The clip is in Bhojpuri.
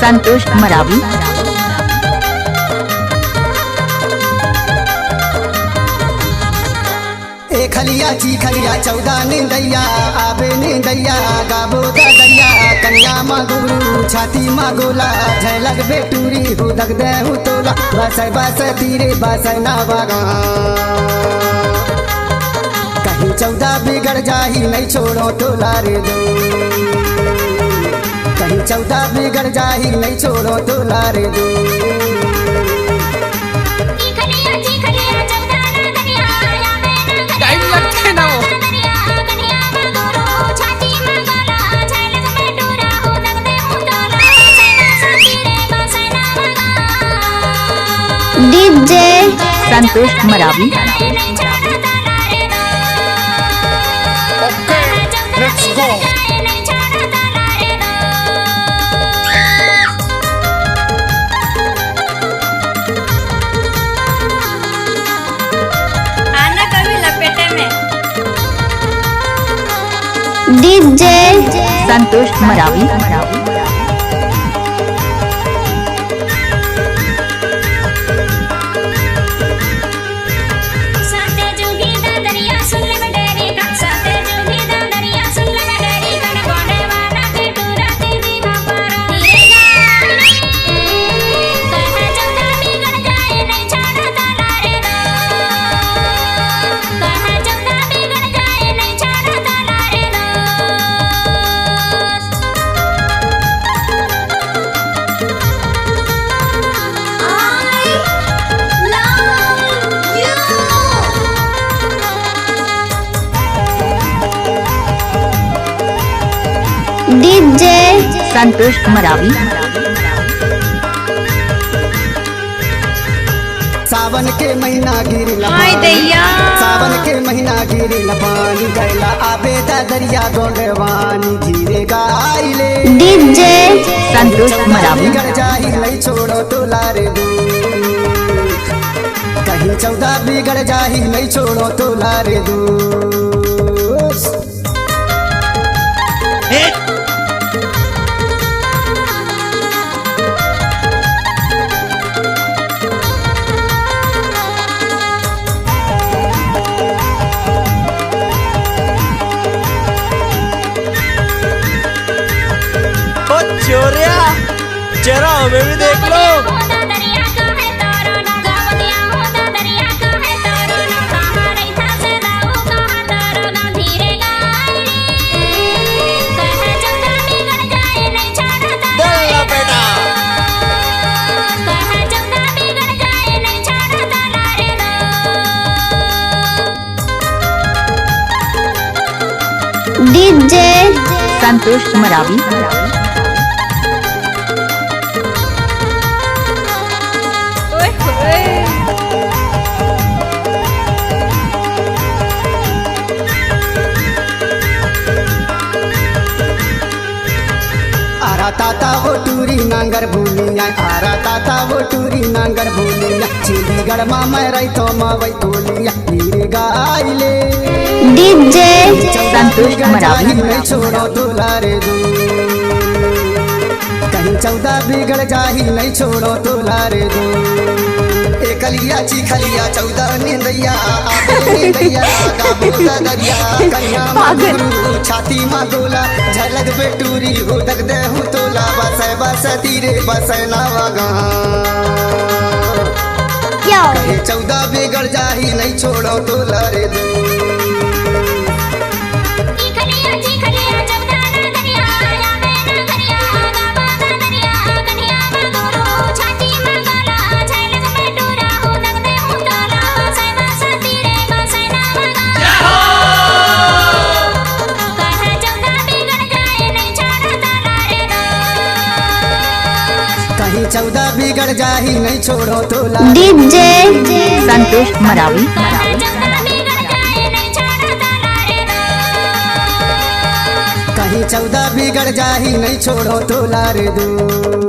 संतोष मरावी। खलिया ची खलिया 14 नींदैया आबे नींदैया गाबो दरिया कन्या माँ गुरु छाती माँ गोला झलक बेटूरी हुदक दे हु तोला बसै बसै तीरे बसै ना बागा कहीं 14 बिगड़ जाही नहीं छोड़ो तोला रे दो कहीं 14 बिगड़ जाही नहीं छोड़ो तोला रे दो। DJ Santosh Maravi. Let's go. आना कभी लपेटे में। डीजे संतोष मरावी। डीजे संतोष मरावी। सावन के महीना गिरला हाय दैया सावन के महीना गिरला पानी गैला आबे दरिया गोंडवानी धीरे गाइले। डीजे संतोष मरावी। बिगड़ जाही नहीं छोड़ो तोला रे दो कहीं 14 बिगड़ जाही नहीं छोड़ो तोला रे दो। चोरिया जरा हमें भी देख लो। डीजे संतोष मरावी। आरा ताता वो टूरी नांगर भूलिया आरा ताता वो टूरी नांगर भूलिया चंडीगढ़ माँ मैं रही तो माँ वही तोलिया धीरे गाइले। डीजे संतोष मरावी। नहीं छोड़ो तोला रे दो कहीं 14 बिगड़ जाही नहीं छोड़ो तोला रे दो। एकलिया चिखलिया 14 नींदैया आबे नींदैया गाबो दरिया कन्या माँ गुरु छाती माँ गोला झलक बेटूरी हुदक दे हु तोला बसै बसै तीरे बसै ना वागा कहीं 14 बिगड़ जाही नहीं छोड़ो तोला रे दो। कहीं 14 बिगड़ जाही नहीं छोड़ो तोला। डीजे संतोष मरावी। कहीं 14 बिगड़ जाही नहीं छोड़ो तोला रे दो।